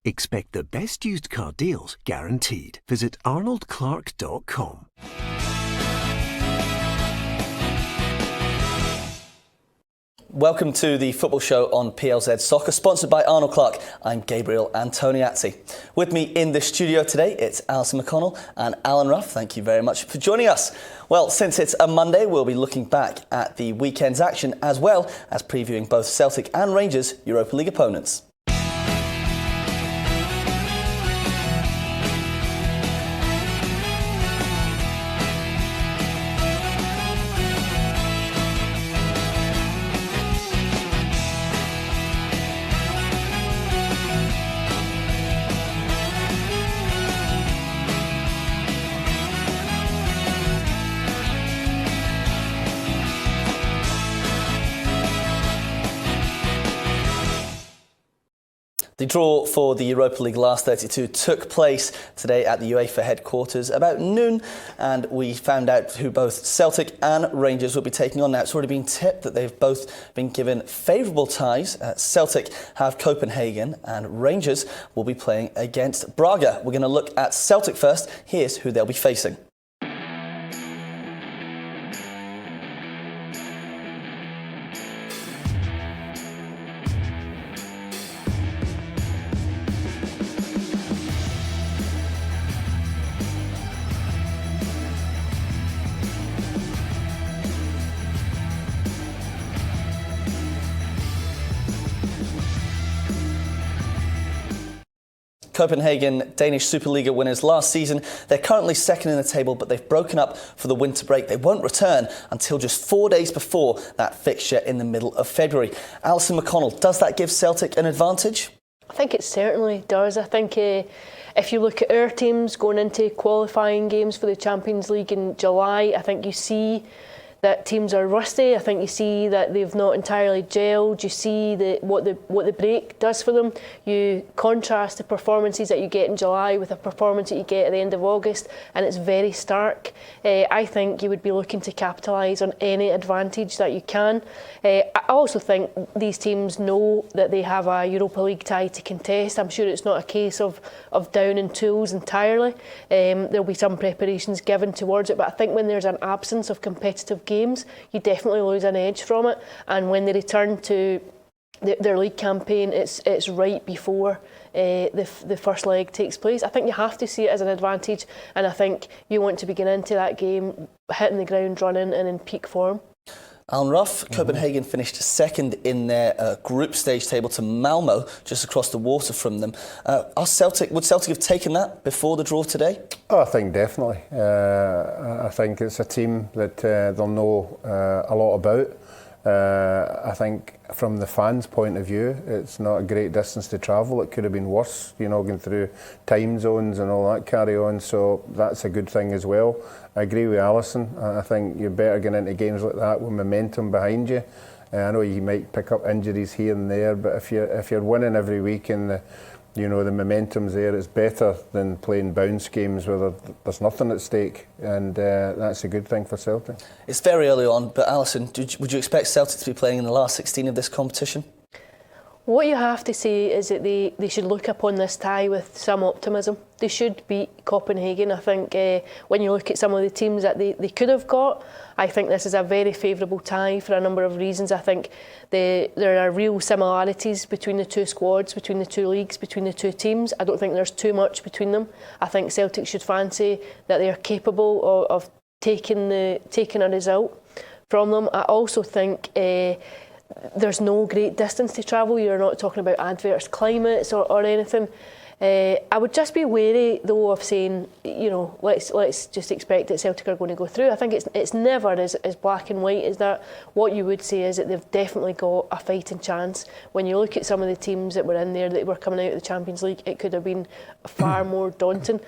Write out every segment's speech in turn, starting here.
Expect the best used car deals guaranteed. Visit arnoldclark.com. Welcome to the football show on PLZ Soccer, sponsored by Arnold Clark. I'm Gabriel Antoniazzi. With me in the studio today, it's Alison McConnell and Alan Rough. Thank you very much for joining us. Well, since it's a Monday, we'll be looking back at the weekend's action as well as previewing both Celtic and Rangers' Europa League opponents. The draw for the Europa League last 32 took place today at the UEFA headquarters about noon, and we found out who both Celtic and Rangers will be taking on. Now, it's already been tipped that they've both been given favourable ties. Celtic have Copenhagen and Rangers will be playing against Braga. We're going to look at Celtic first. Here's who they'll be facing. Copenhagen, Danish Superliga winners last season. They're currently second in the table, but they've broken up for the winter break. They won't return until just 4 days before that fixture in the middle of February. Alison McConnell, does that give Celtic an advantage? I think it certainly does. I think if you look at our teams going into qualifying games for the Champions League in July, I think you see that teams are rusty. I think you see that they've not entirely gelled. You see what the break does for them. You contrast the performances that you get in July with a performance that you get at the end of August, and it's very stark. I think you would be looking to capitalise on any advantage that you can. I also think these teams know that they have a Europa League tie to contest. I'm sure it's not a case of down in tools entirely. There'll be some preparations given towards it, but I think when there's an absence of competitive games, you definitely lose an edge from it. And when they return to their league campaign, it's right before the first leg takes place. I think you have to see it as an advantage, and I think you want to begin into that game hitting the ground running and in peak form. Alan Rough, Copenhagen finished second in their group stage table to Malmo, just across the water from them. Would Celtic have taken that before the draw today? Oh, I think definitely. I think it's a team that they'll know a lot about. I think from the fans' point of view, it's not a great distance to travel. It could have been worse, going through time zones and all that carry on. So that's a good thing as well. I agree with Alison. I think you're better getting into games like that with momentum behind you. I know you might pick up injuries here and there, but if you're winning every week and the momentum's there, it's better than playing bounce games where there's nothing at stake, and that's a good thing for Celtic. It's very early on, but Alison, would you expect Celtic to be playing in the last 16 of this competition? What you have to say is that they should look upon this tie with some optimism. They should beat Copenhagen. I think when you look at some of the teams that they could have got, I think this is a very favourable tie for a number of reasons. I think there are real similarities between the two squads, between the two leagues, between the two teams. I don't think there's too much between them. I think Celtic should fancy that they are capable of taking a result from them. I also think there's no great distance to travel. You're not talking about adverse climates or anything. I would just be wary, though, of saying, let's just expect that Celtic are going to go through. I think it's never as black and white as that. What you would say is that they've definitely got a fighting chance. When you look at some of the teams that were in there that were coming out of the Champions League, it could have been far more daunting.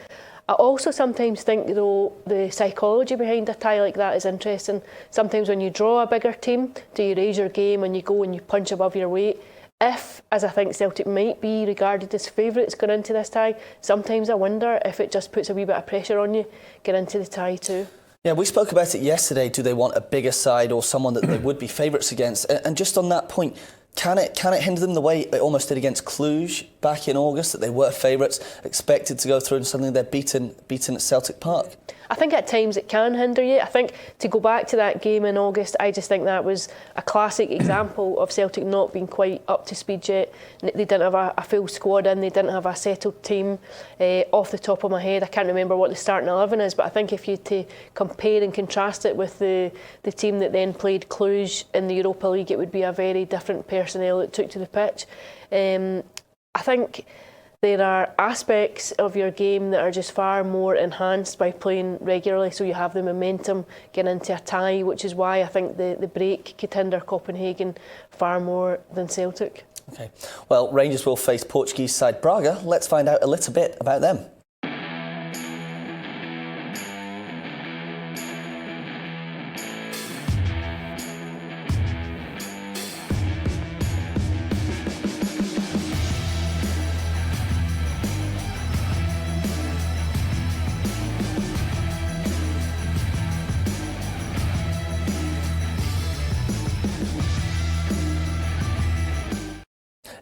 I also sometimes think, though, the psychology behind a tie like that is interesting. Sometimes when you draw a bigger team, do you raise your game and you go and you punch above your weight? If, as I think Celtic might be regarded as favourites going into this tie, sometimes I wonder if it just puts a wee bit of pressure on you get into the tie too. Yeah, we spoke about it yesterday. Do they want a bigger side or someone that they would be favourites against? And just on that point, Can it hinder them the way it almost did against Cluj back in August, that they were favourites, expected to go through, and suddenly they're beaten at Celtic Park? I think at times it can hinder you. I think to go back to that game in August, I just think that was a classic example of Celtic not being quite up to speed yet. They didn't have a full squad in, they didn't have a settled team. Off the top of my head, I can't remember what the starting 11 is, but I think if you to compare and contrast it with the team that then played Cluj in the Europa League, it would be a very different personnel that took to the pitch. I think there are aspects of your game that are just far more enhanced by playing regularly, so you have the momentum getting into a tie, which is why I think the break could hinder Copenhagen far more than Celtic. Okay, well, Rangers will face Portuguese side Braga. Let's find out a little bit about them.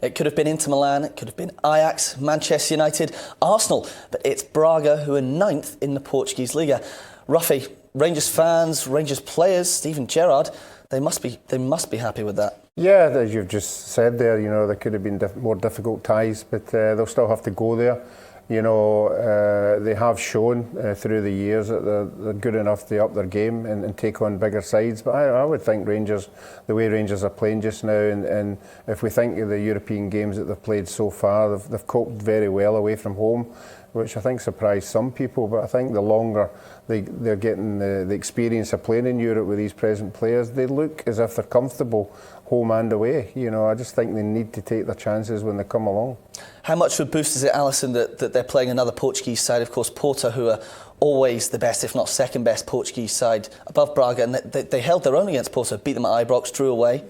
It could have been Inter Milan, it could have been Ajax, Manchester United, Arsenal, but it's Braga who are 9th in the Portuguese Liga. Roughie, Rangers fans, Rangers players, Steven Gerrard, they must be happy with that. Yeah, as you've just said there, there could have been more difficult ties, but they'll still have to go there. They have shown through the years that they're good enough to up their game and take on bigger sides. But I would think Rangers, the way Rangers are playing just now, and if we think of the European games that they've played so far, they've coped very well away from home, which I think surprised some people. But I think the longer they're getting the experience of playing in Europe with these present players, they look as if they're comfortable home and away. I just think they need to take their chances when they come along. How much of a boost is it, Alison, that they're playing another Portuguese side? Of course, Porto, who are always the best, if not second best Portuguese side above Braga, and they held their own against Porto, beat them at Ibrox, drew away.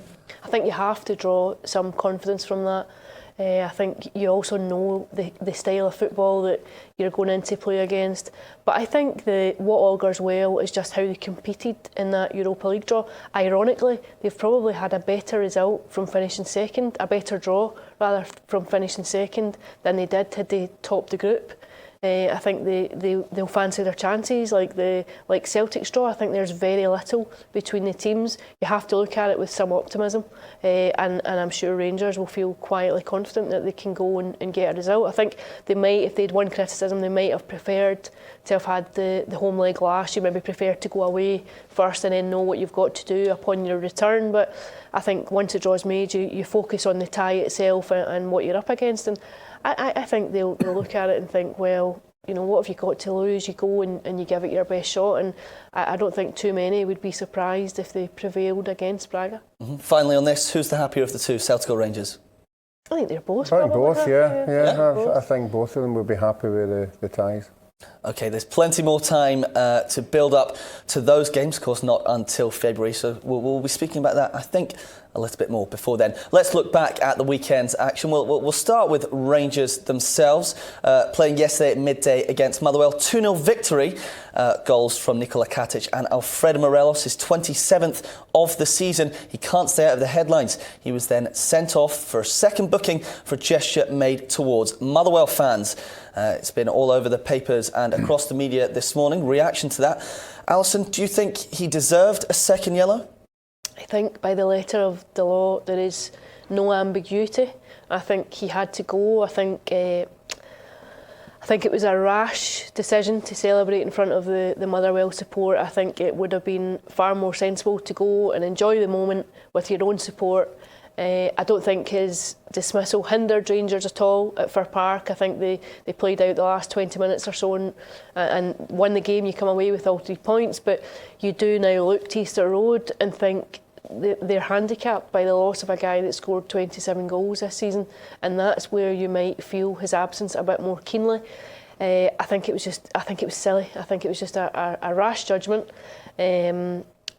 I think you have to draw some confidence from that. I think you also know the style of football that you're going in to play against. But I think what augurs well is just how they competed in that Europa League draw. Ironically, they've probably had a better result from finishing second, a better draw rather from finishing second than they did had they topped the group. I think they'll fancy their chances, like Celtic's draw. I think there's very little between the teams. You have to look at it with some optimism, and I'm sure Rangers will feel quietly confident that they can go and get a result. I think they might, if they'd won criticism, they might have preferred to have had the home leg last. You maybe prefer to go away first and then know what you've got to do upon your return. But I think once the draw's made, you focus on the tie itself and what you're up against. And I think they'll look at it and think, well, what have you got to lose? You go and you give it your best shot, and I don't think too many would be surprised if they prevailed against Braga. Mm-hmm. Finally on this, who's the happier of the two, Celtic or Rangers? I think they're both. I think both, yeah. I think both of them would be happy with the ties. OK, there's plenty more time to build up to those games, of course, not until February, so we'll be speaking about that, I think, a little bit more before then. Let's look back at the weekend's action. We'll start with Rangers themselves, playing yesterday at midday against Motherwell. 2-0 victory, goals from Nikola Katic and Alfredo Morelos, his 27th of the season. He can't stay out of the headlines. He was then sent off for a second booking for a gesture made towards Motherwell fans. It's been all over the papers and across the media this morning. Reaction to that. Alison, do you think he deserved a second yellow? I think by the letter of the law there is no ambiguity. I think he had to go. I think it was a rash decision to celebrate in front of the Motherwell support. I think it would have been far more sensible to go and enjoy the moment with your own support. I don't think his dismissal hindered Rangers at all at Fir Park. I think they played out the last 20 minutes or so and won the game. You come away with all 3 points, but you do now look to Easter Road and think they're handicapped by the loss of a guy that scored 27 goals this season, and that's where you might feel his absence a bit more keenly. I think it was silly. I think it was just a rash judgment.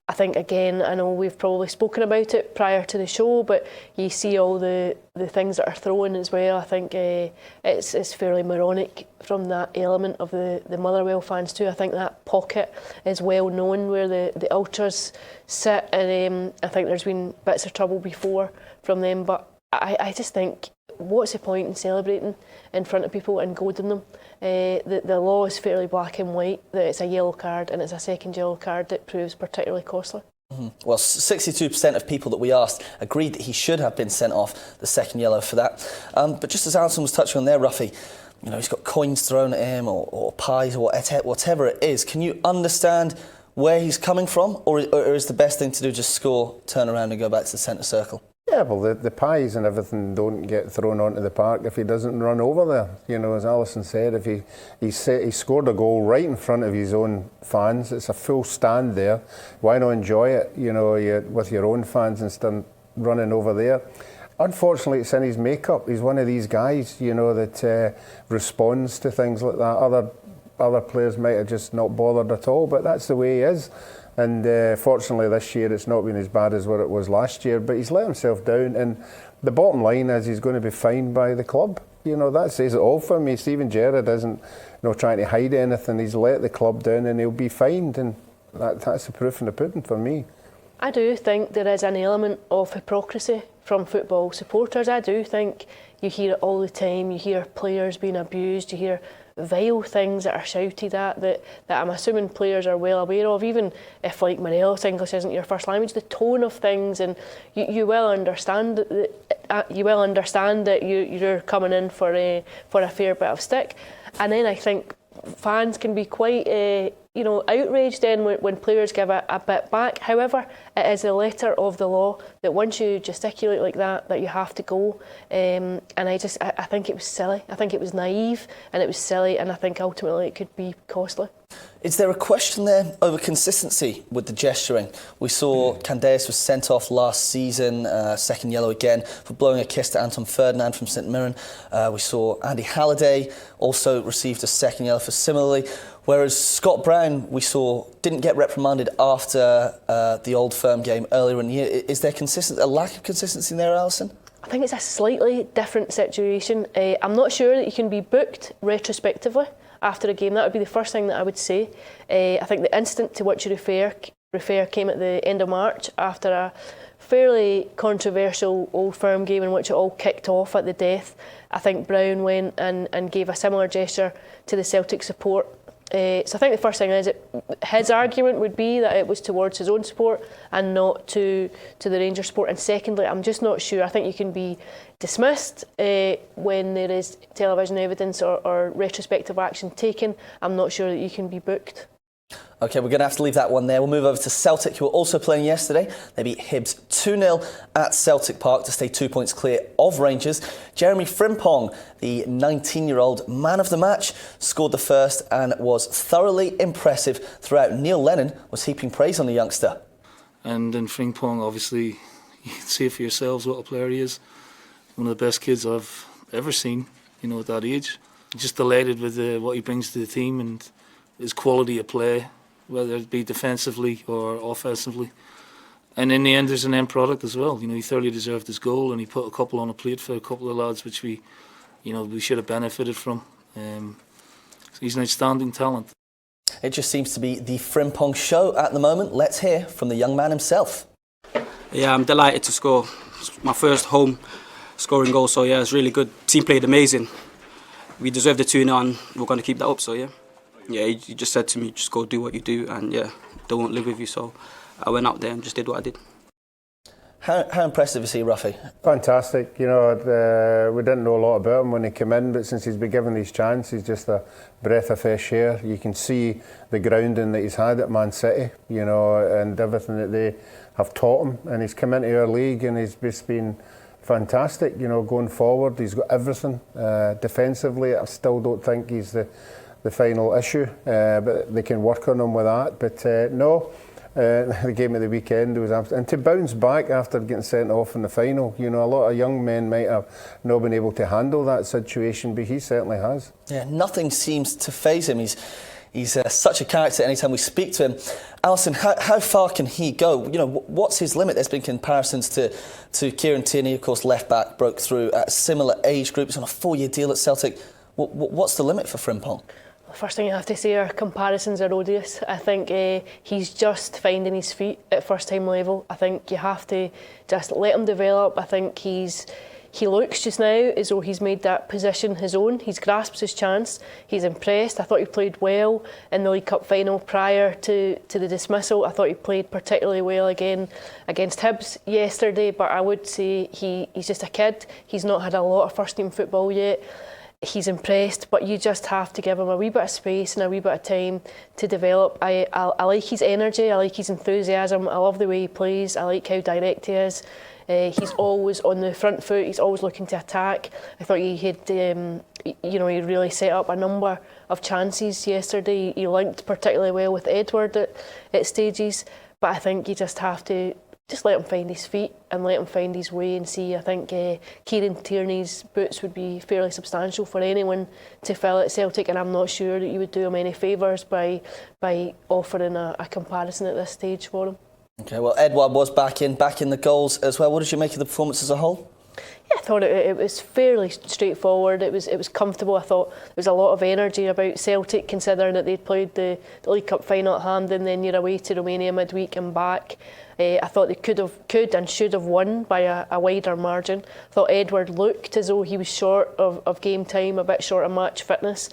I think, again, I know we've probably spoken about it prior to the show, but you see all the things that are thrown as well. I think it's fairly moronic from that element of the Motherwell fans too. I think that pocket is well known where the ultras sit, and I think there's been bits of trouble before from them, but I just think, what's the point in celebrating in front of people and goading them? The law is fairly black and white, that it's a yellow card and it's a second yellow card that proves particularly costly. Well, 62% of people that we asked agreed that he should have been sent off the second yellow for that. But just as Alison was touching on there, Roughie, you know, he's got coins thrown at him or pies or whatever it is. Can you understand where he's coming from, or is the best thing to do just score, turn around and go back to the centre circle? Yeah, well, the pies and everything don't get thrown onto the park if he doesn't run over there. You know, as Alison said, if he scored a goal right in front of his own fans, it's a full stand there. Why not enjoy it, you know, with your own fans instead of running over there? Unfortunately, it's in his makeup. He's one of these guys, you know, that responds to things like that. Other players might have just not bothered at all, but that's the way he is. And fortunately this year it's not been as bad as what it was last year, but he's let himself down, and the bottom line is he's going to be fined by the club. You know, that says it all for me. Stephen Gerrard isn't trying to hide anything. He's let the club down and he'll be fined, and that's the proof in the pudding for me. I do think there is an element of hypocrisy from football supporters. I do think you hear it all the time. You hear players being abused, you hear vile things that are shouted at that I'm assuming players are well aware of, even if, like Morelos, English isn't your first language, the tone of things, and you will understand that you're coming in for a fair bit of stick. And then I think fans can be quite outraged then when players give a bit back. However, it is a letter of the law that once you gesticulate like that you have to go. And I think it was silly. I think it was naive and it was silly, and I think ultimately it could be costly. Is there a question there over consistency with the gesturing? We saw Candeas was sent off last season, second yellow again, for blowing a kiss to Anton Ferdinand from St Mirren. We saw Andy Halliday also received a second yellow for similarly. Whereas Scott Brown, we saw, didn't get reprimanded after the Old Firm game earlier in the year. Is there a lack of consistency there, Alison? I think it's a slightly different situation. I'm not sure that you can be booked retrospectively after a game. That would be the first thing that I would say. I think the incident to which you refer came at the end of March after a fairly controversial Old Firm game in which it all kicked off at the death. I think Brown went and gave a similar gesture to the Celtic support. So I think the first thing is his argument would be that it was towards his own support and not to the Rangers support. And secondly, I'm just not sure. I think you can be dismissed when there is television evidence or retrospective action taken. I'm not sure that you can be booked. OK, we're going to have to leave that one there. We'll move over to Celtic, who were also playing yesterday. They beat Hibs 2-0 at Celtic Park to stay 2 points clear of Rangers. Jeremy Frimpong, the 19-year-old man of the match, scored the first and was thoroughly impressive throughout. Neil Lennon was heaping praise on the youngster. And in Frimpong, obviously, you can see it for yourselves what a player he is. One of the best kids I've ever seen, at that age. Just delighted with what he brings to the team and his quality of play, whether it be defensively or offensively. And in the end, there's an end product as well. He thoroughly deserved his goal, and he put a couple on a plate for a couple of lads, which we should have benefited from. So he's an outstanding talent. It just seems to be the Frimpong show at the moment. Let's hear from the young man himself. Yeah, I'm delighted to score. It's my first home scoring goal, so yeah, it's really good. Team played amazing. We deserved the 2-0 and we're going to keep that up, so yeah. Yeah, he just said to me, just go do what you do, and yeah, they won't live with you. So I went out there and just did what I did. How impressive is he, Roughie? Fantastic. We didn't know a lot about him when he came in, but since he's been given these chances, he's just a breath of fresh air. You can see the grounding that he's had at Man City, and everything that they have taught him. And he's come into our league and he's just been fantastic, going forward. He's got everything. Defensively, I still don't think he's the final issue, but they can work on him with that. But the game of the weekend was and to bounce back after getting sent off in the final. A lot of young men might have not been able to handle that situation, but he certainly has. Yeah, nothing seems to faze him. He's such a character anytime we speak to him. Alison, how far can he go? You know, what's his limit? There's been comparisons to Kieran Tierney, of course, left back, broke through at a similar age group. He's on a 4-year deal at Celtic. What's the limit for Frimpong? The first thing I have to say are comparisons are odious. I think he's just finding his feet at first time level. I think you have to just let him develop. I think he looks just now as though he's made that position his own. He's grasped his chance. He's impressed. I thought he played well in the League Cup final prior to the dismissal. I thought he played particularly well again against Hibs yesterday, but I would say he's just a kid. He's not had a lot of first team football yet. He's impressed, but you just have to give him a wee bit of space and a wee bit of time to develop. I like his energy, I like his enthusiasm, I love the way he plays, I like how direct he is. He's always on the front foot, he's always looking to attack. I thought he had, he really set up a number of chances yesterday. He linked particularly well with Edward at stages, but I think you just have to just let him find his feet and let him find his way and see. I think Kieran Tierney's boots would be fairly substantial for anyone to fill at Celtic, and I'm not sure that you would do him any favours by offering a comparison at this stage for him. Okay, well, Edward was back in the goals as well. What did you make of the performance as a whole? Yeah, I thought it was fairly straightforward. It was comfortable. I thought there was a lot of energy about Celtic, considering that they'd played the League Cup final at Hampden, then you're away to Romania midweek and back. I thought they could and should have won by a wider margin. I thought Edward looked as though he was short of game time, a bit short of match fitness,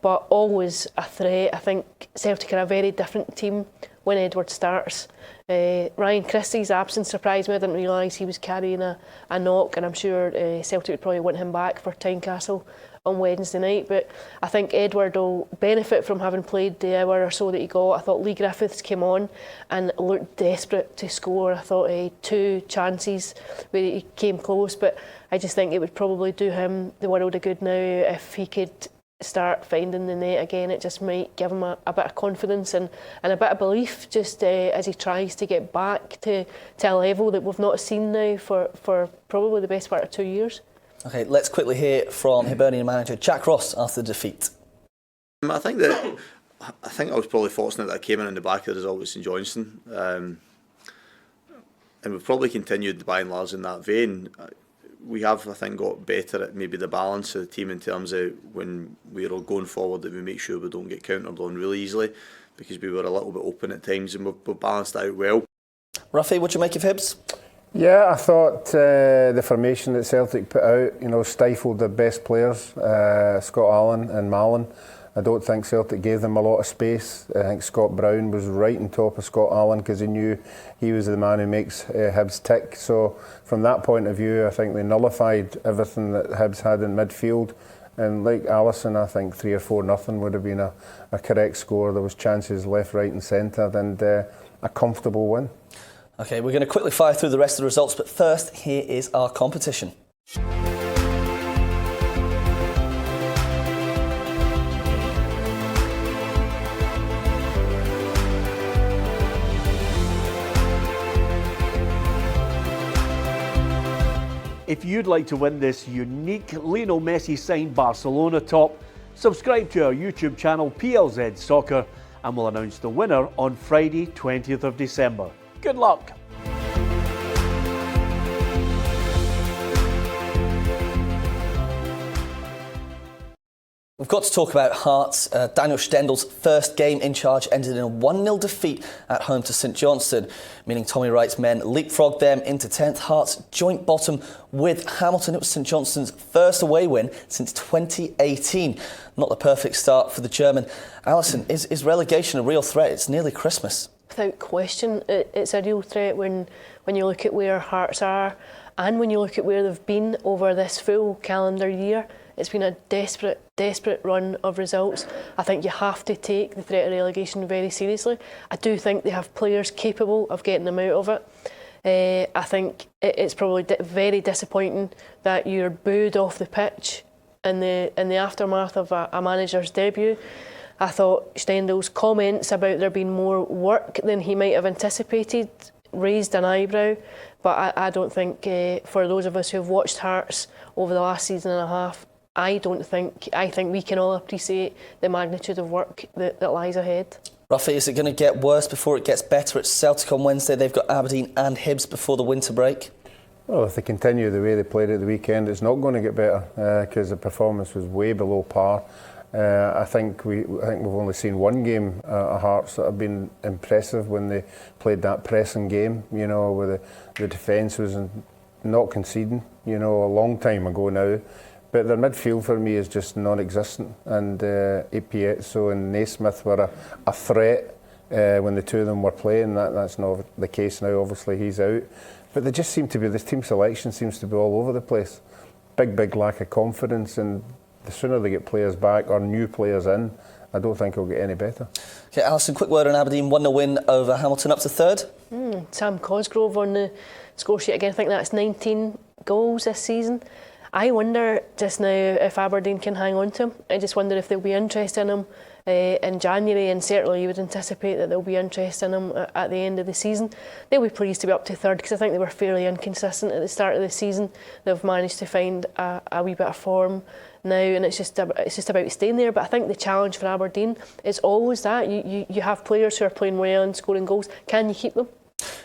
but always a threat. I think Celtic are a very different team when Edward starts. Ryan Christie's absence surprised me. I didn't realise he was carrying a knock, and I'm sure Celtic would probably want him back for Tynecastle on Wednesday night. But I think Edward will benefit from having played the hour or so that he got. I thought Lee Griffiths came on and looked desperate to score. I thought 2 chances where he came close, but I just think it would probably do him the world of good now if he could start finding the net again. It just might give him a bit of confidence and a bit of belief just as he tries to get back to a level that we've not seen now for probably the best part of 2 years. Okay, let's quickly hear from Hibernian manager Jack Ross after the defeat. I think I was probably fortunate that I came in the back of the result with St Johnstone, and we've probably continued by and large in that vein. We have, I think, got better at maybe the balance of the team in terms of when we're all going forward, that we make sure we don't get countered on really easily, because we were a little bit open at times, and we've balanced that out well. Roughie, what do you make of Hibs? Yeah, I thought the formation that Celtic put out, stifled the best players, Scott Allen and Mallon. I don't think Celtic gave them a lot of space. I think Scott Brown was right on top of Scott Allen because he knew he was the man who makes Hibs tick. So from that point of view, I think they nullified everything that Hibs had in midfield. And like Alison, I think 3 or 4-0 would have been a correct score. There was chances left, right and centre, and a comfortable win. Okay, we're going to quickly fire through the rest of the results, but first, here is our competition. If you'd like to win this unique Lionel Messi signed Barcelona top, subscribe to our YouTube channel PLZ Soccer and we'll announce the winner on Friday 20th of December. Good luck! We've got to talk about Hearts. Daniel Stendel's first game in charge ended in a 1-0 defeat at home to St Johnstone, meaning Tommy Wright's men leapfrogged them into 10th. Hearts joint bottom with Hamilton. It was St Johnstone's first away win since 2018. Not the perfect start for the German. Alison, is relegation a real threat? It's nearly Christmas. Without question, it's a real threat when you look at where Hearts are and when you look at where they've been over this full calendar year. It's been a desperate run of results. I think you have to take the threat of relegation very seriously. I do think they have players capable of getting them out of it. I think it's probably very disappointing that you're booed off the pitch in the aftermath of a manager's debut. I thought Stendel's comments about there being more work than he might have anticipated raised an eyebrow, but I don't think for those of us who have watched Hearts over the last season and a half, I think we can all appreciate the magnitude of work that lies ahead. Roughie, is it going to get worse before it gets better? It's Celtic on Wednesday. They've got Aberdeen and Hibs before the winter break. Well, if they continue the way they played at the weekend, it's not going to get better because the performance was way below par. I think we've only seen one game at Hearts that have been impressive when they played that pressing game. You know, where the defence was not conceding. You know, a long time ago now. But their midfield for me is just non-existent, and Piezzo and Naismith were a threat when the two of them were playing. That's not the case now. Obviously, he's out. But they just seem to be, this team selection seems to be all over the place. Big lack of confidence, and the sooner they get players back or new players in, I don't think it'll get any better. Okay, Alison, quick word on Aberdeen. 1-0 win over Hamilton, up to third. Sam Cosgrove on the score sheet again. I think that's 19 goals this season. I wonder just now if Aberdeen can hang on to him. I just wonder if they'll be interested in him in January, and certainly you would anticipate that there'll be interest in him at the end of the season. They'll be pleased to be up to third because I think they were fairly inconsistent at the start of the season. They've managed to find a wee bit of form now, and it's just about staying there. But I think the challenge for Aberdeen is always that you have players who are playing well and scoring goals. Can you keep them?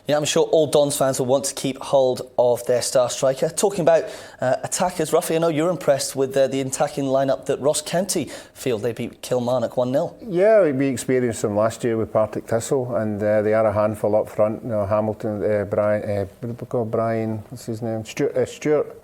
Yeah, I'm sure all Dons fans will want to keep hold of their star striker. Talking about attackers, Roughie, I know you're impressed with the attacking lineup that Ross County field. They beat Kilmarnock 1-0. Yeah, we experienced them last year with Partick Thistle, and they are a handful up front. You know, Hamilton, Brian, what's his name? Stewart.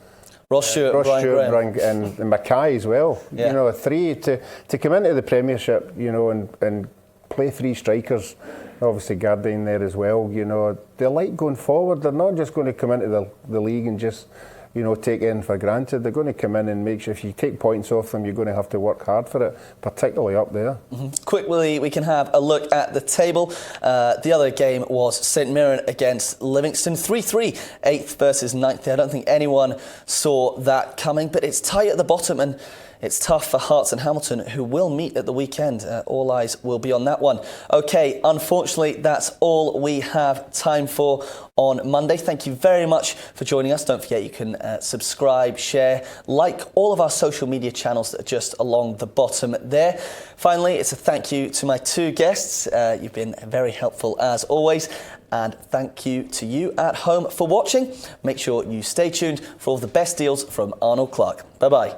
Ross Stewart, Brian Graham. And Mackay as well. Yeah. You know, three to come into the Premiership, you know, and play three strikers. Obviously Gardyne there as well, you know. They like going forward. They're not just going to come into the league and just, you know, take in for granted. They're going to come in and make sure if you take points off them, you're going to have to work hard for it, particularly up there. Quickly, we can have a look at the table. The other game was St Mirren against Livingston. 3-3, 8th versus 9th. I don't think anyone saw that coming, but it's tight at the bottom, and it's tough for Hearts and Hamilton, who will meet at the weekend. All eyes will be on that one. OK, unfortunately, that's all we have time for on Monday. Thank you very much for joining us. Don't forget you can subscribe, share, like all of our social media channels that are just along the bottom there. Finally, it's a thank you to my two guests. You've been very helpful as always. And thank you to you at home for watching. Make sure you stay tuned for all the best deals from Arnold Clark. Bye-bye.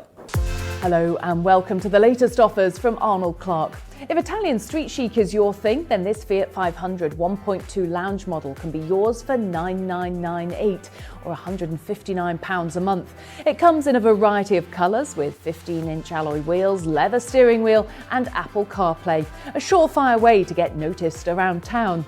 Hello and welcome to the latest offers from Arnold Clark. If Italian street chic is your thing, then this Fiat 500 1.2 lounge model can be yours for $9,998 or £159 a month. It comes in a variety of colours with 15-inch alloy wheels, leather steering wheel and Apple CarPlay. A surefire way to get noticed around town.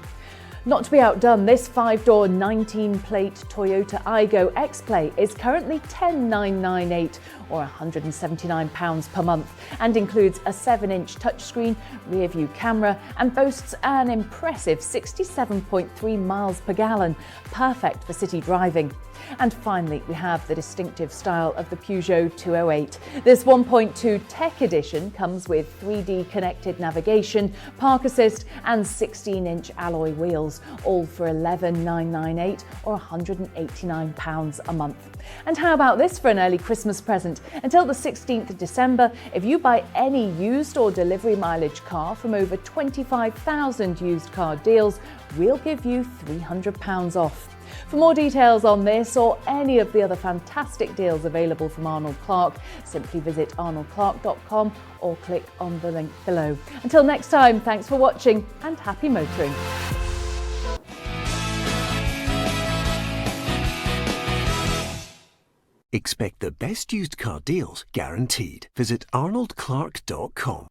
Not to be outdone, this 5-door 19-plate Toyota Aygo X-Play is currently $10,998 or £179 per month and includes a 7-inch touchscreen, rear view camera and boasts an impressive 67.3 miles per gallon, perfect for city driving. And finally, we have the distinctive style of the Peugeot 208. This 1.2 Tech Edition comes with 3D connected navigation, park assist and 16-inch alloy wheels, all for $11,998 or £189 a month. And how about this for an early Christmas present? Until the 16th of December, if you buy any used or delivery mileage car from over 25,000 used car deals, we'll give you £300 off. For more details on this or any of the other fantastic deals available from Arnold Clark, simply visit arnoldclark.com or click on the link below. Until next time, thanks for watching and happy motoring. Expect the best used car deals guaranteed. Visit arnoldclark.com.